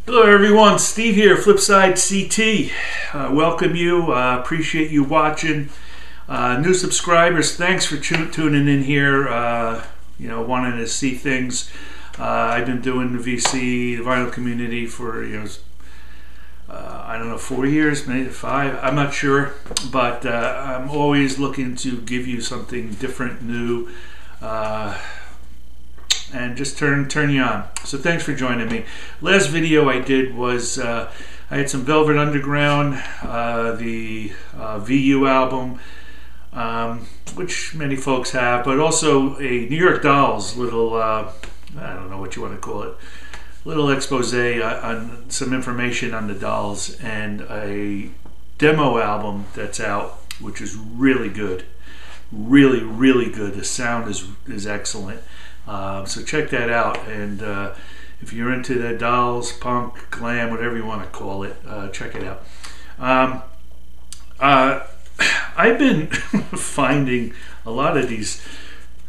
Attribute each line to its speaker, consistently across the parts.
Speaker 1: Hello everyone, Steve here, FlipSideCT. Welcome you, appreciate you watching. New subscribers, thanks for tuning in here, wanting to see things. I've been doing the VC, the vinyl community for, I don't know, 4 years, maybe 5, I'm not sure. But I'm always looking to give you something different, new, and just turn you on. So thanks for joining me. Last video I did was I had some Velvet Underground, the VU album, which many folks have, but also a New York Dolls little, I don't know what you want to call it, little expose on some information on the Dolls, and a demo album that's out, which is really good, really good. The sound is excellent. So check that out, and if you're into the Dolls, punk, glam, whatever you want to call it, check it out. I've been finding a lot of these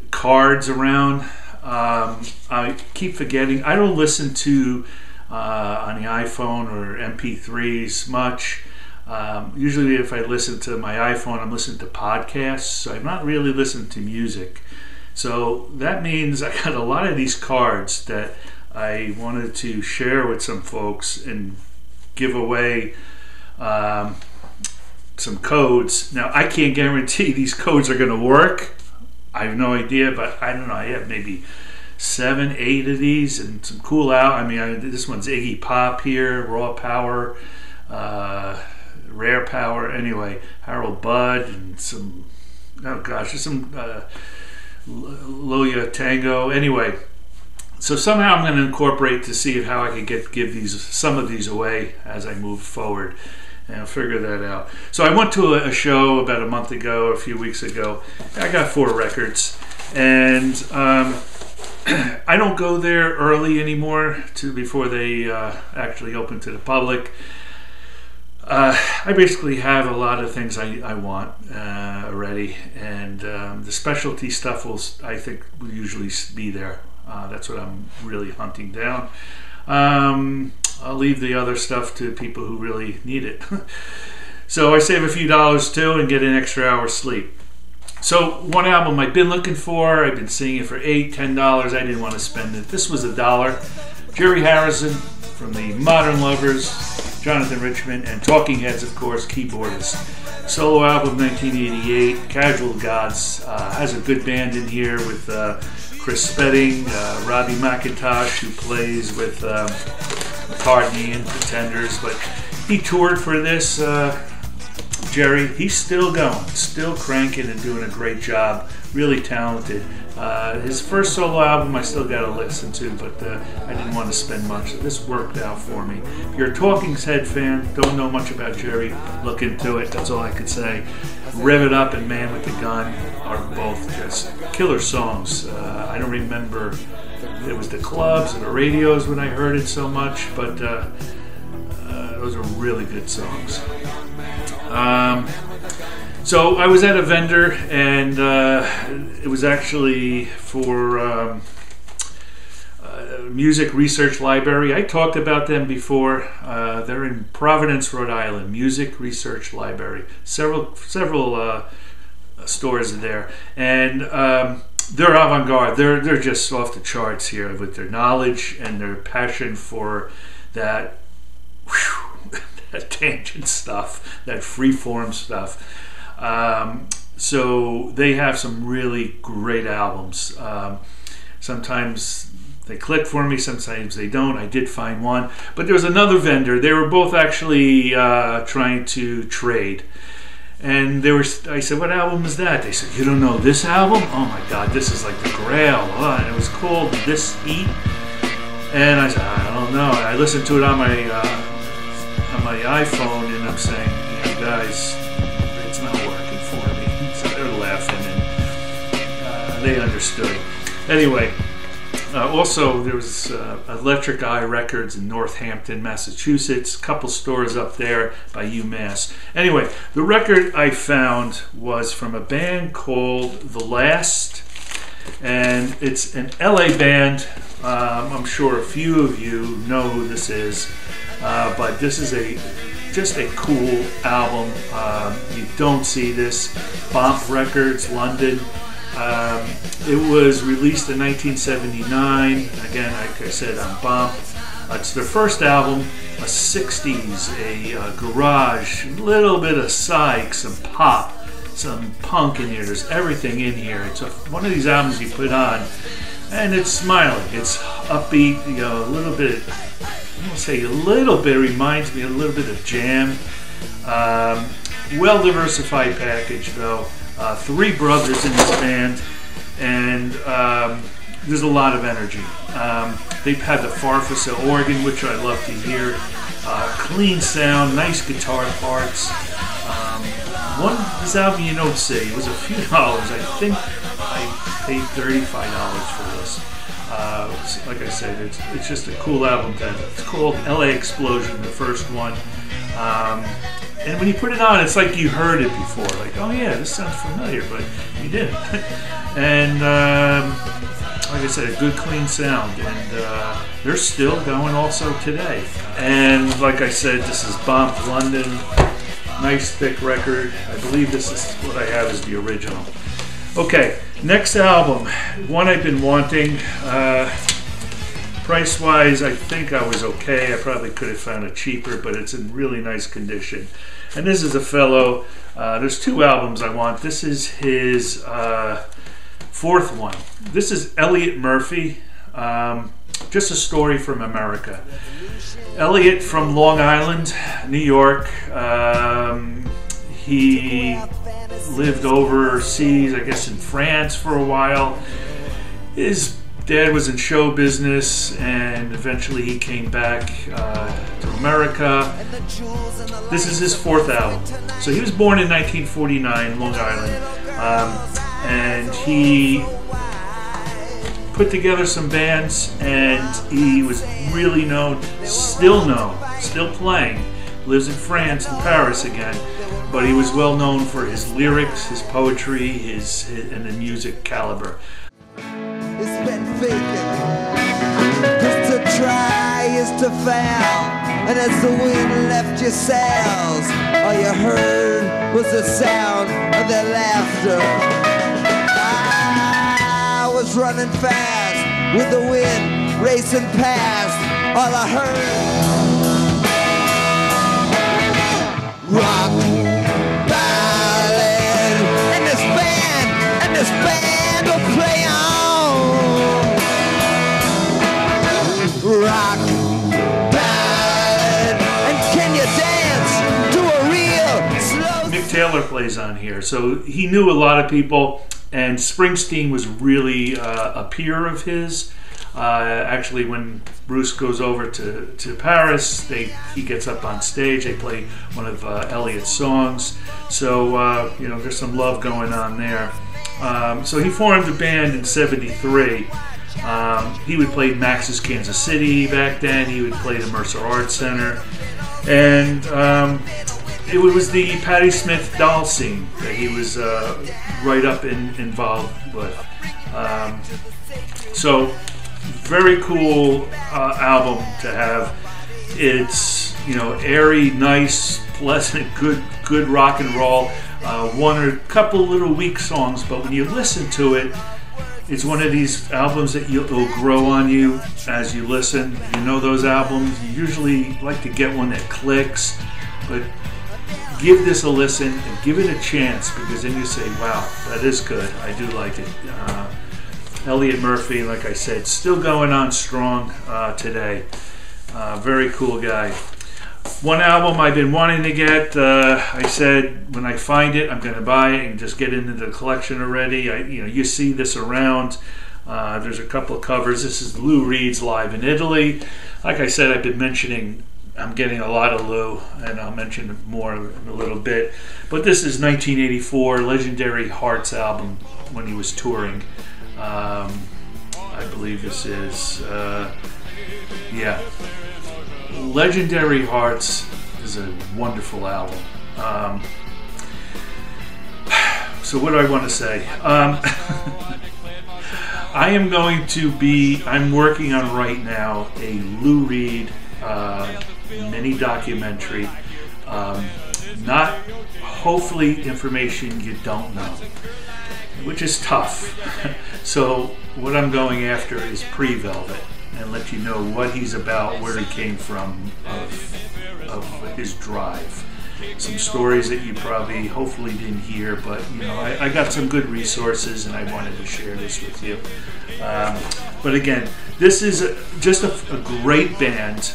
Speaker 1: cards around. I keep forgetting. I don't listen to on the iPhone or MP3s much. Usually if I listen to my iPhone, I'm listening to podcasts, so I'm not really listening to music. So that means I got a lot of these cards that I wanted to share with some folks and give away some codes. Now, I can't guarantee these codes are going to work. I have no idea, but I don't know. I have maybe 7, 8 of these and some cool out. I mean, this one's Iggy Pop here, Raw Power, Rare Power. Anyway, Harold Budd and some, oh gosh, there's some Loya Tango. Anyway, so somehow I'm going to incorporate to see how I can give some of these away as I move forward, and I'll figure that out. So I went to a show about a month ago, a few weeks ago. I got 4 records, and I don't go there early anymore before they actually open to the public. I basically have a lot of things I want already, and the specialty stuff I think will usually be there. That's what I'm really hunting down. I'll leave the other stuff to people who really need it. So I save a few dollars too and get an extra hour's sleep. So one album I've been looking for, I've been seeing it for $8, $10. I didn't want to spend it. This was $1. Jerry Harrison from the Modern Lovers, Jonathan Richman, and Talking Heads, of course, keyboardist. Solo album 1988, Casual Gods. Has a good band in here with Chris Spedding, Robbie McIntosh, who plays with McCartney and Pretenders. But he toured for this, Jerry. He's still going, still cranking and doing a great job. Really talented. His first solo album I still got to listen to, but I didn't want to spend much, so this worked out for me. If you're a Talking Head fan, don't know much about Jerry, look into it. That's all I could say. Rev It Up and Man with the Gun are both just killer songs. I don't remember if it was the clubs or the radios when I heard it so much, but those are really good songs. So I was at a vendor, and it was actually for Music Research Library. I talked about them before. They're in Providence, Rhode Island. Music Research Library. Several stores are there, and they're avant-garde. They're just off the charts here with their knowledge and their passion for that, that tangent stuff, that freeform stuff. So they have some really great albums. Sometimes they click for me, sometimes they don't. I did find one, but there was another vendor. They were both actually trying to trade, and I said, "What album is that?" They said, "You don't know this album? Oh my God, this is like the Grail." And it was called This Heat, and I said, "I don't know." I listened to it on my iPhone, and I'm saying, "You guys, it's not working for me." So they're laughing, and they understood. Anyway, also there was Electric Eye Records in Northampton, Massachusetts. A couple stores up there by UMass. Anyway, the record I found was from a band called The Last, and it's an LA band I'm sure a few of you know who this is, but this is just a cool album. You don't see this. Bomp Records, London. It was released in 1979. Again, like I said, on Bomp. It's their first album, a 60s, a garage, a little bit of psych, some pop, some punk in here. There's everything in here. It's one of these albums you put on, and it's smiling. It's upbeat, you know, a little bit. I'm gonna say a little bit. Reminds me a little bit of Jam. Well diversified package though. 3 brothers in this band, and there's a lot of energy. They've had the Farfisa organ, which I love to hear. Clean sound, nice guitar parts. This album you don't see. It was a few dollars. I think I paid $35 for this. Like I said, it's just a cool album. It's called LA Explosion, the first one. And when you put it on, it's like you heard it before. Like, oh yeah, this sounds familiar, but you didn't. And like I said, a good clean sound. And they're still going also today. And like I said, this is Bomp London. Nice thick record. I believe this is what I have as the original. Okay, next album. One I've been wanting. Price-wise, I think I was okay. I probably could have found it cheaper, but it's in really nice condition. And this is a fellow, there's 2 albums I want. This is his 4th one. This is Elliott Murphy, just a story from America. Elliott from Long Island, New York. He lived overseas, I guess in France for a while. His dad was in show business, and eventually he came back to America. This is his 4th album. So he was born in 1949, Long Island, and he put together some bands, and he was really known, still playing. Lives in France, in Paris again, but he was well known for his lyrics, his poetry, and the music caliber.
Speaker 2: It's been faking. Just to try is to fail. And as the wind left your sails, all you heard was the sound of their laughter. I was running fast with the wind racing past. All I heard, rock ballad, and this band will play on. Rock ballad, and can you dance to a real slow?
Speaker 1: Mick Taylor plays on here, so he knew a lot of people, and Springsteen was really a peer of his. Actually, when Bruce goes over to Paris, he gets up on stage. They play one of Elliott's songs. So, you know, there's some love going on there. So he formed a band in '73. He would play Max's Kansas City back then. He would play the Mercer Arts Center. And it was the Patti Smith doll scene that he was right up involved with. So, very cool album to have. It's, you know, airy, nice, pleasant, good rock and roll. One or a couple little weak songs, but when you listen to it, it's one of these albums that it'll grow on you as you listen. You know those albums. You usually like to get one that clicks, but give this a listen and give it a chance, because then you say, wow, that is good. I do like it. Elliott Murphy, like I said, still going on strong today. Very cool guy. One album I've been wanting to get, I said when I find it, I'm going to buy it and just get into the collection already. You see this around. There's a couple of covers. This is Lou Reed's Live in Italy. Like I said, I've been mentioning I'm getting a lot of Lou, and I'll mention more in a little bit. But this is 1984 Legendary Hearts album when he was touring. I believe this is, yeah. Legendary Hearts is a wonderful album. So what do I want to say? I am going to be, I'm working on right now a Lou Reed mini documentary. Not hopefully information you don't know, which is tough. So what I'm going after is pre-Velvet and let you know what he's about, where he came from, of his drive. Some stories that you probably hopefully didn't hear, but you know, I got some good resources and I wanted to share this with you. But again, this is just a great band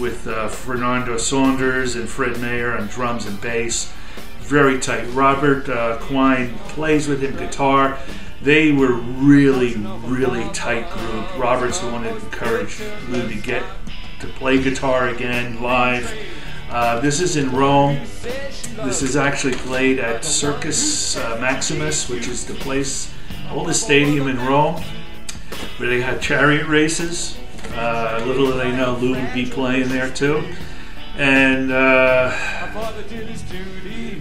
Speaker 1: with Fernando Saunders and Fred Mayer on drums and bass. Very tight. Robert Quine plays with him guitar. They were really, really tight group. Robert's the one that encouraged Lou to get to play guitar again live. This is in Rome. This is actually played at Circus Maximus, which is the place, oldest stadium in Rome, where they had chariot races. Little do they know, Lou would be playing there too. And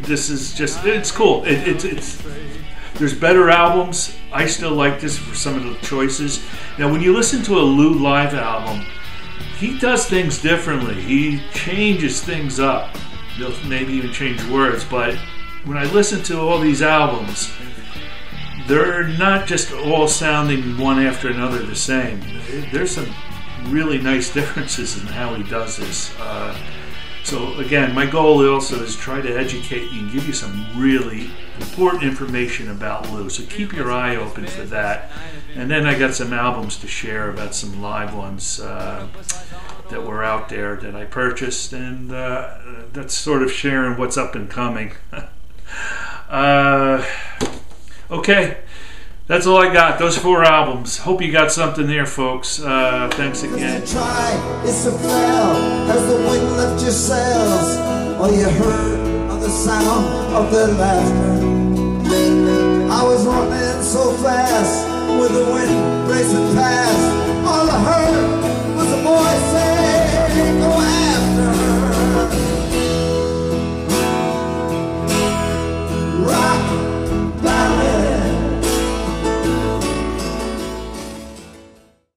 Speaker 1: this is just, it's cool. There's better albums. I still like this for some of the choices. Now, when you listen to a Lou live album, he does things differently. He changes things up. He'll maybe even change words. But when I listen to all these albums, they're not just all sounding one after another the same. There's some really nice differences in how he does this. So again, my goal also is try to educate you and give you some really important information about Lou. So keep your eye open for that. And then I got some albums to share about some live ones that were out there that I purchased, and that's sort of sharing what's up and coming. Okay, that's all I got. Those 4 albums. Hope you got something there, folks. Thanks again.
Speaker 2: Try, it's a fail, as the wind left your sails. All you heard of the sound of their laughter. I was running so fast with the wind racing past. All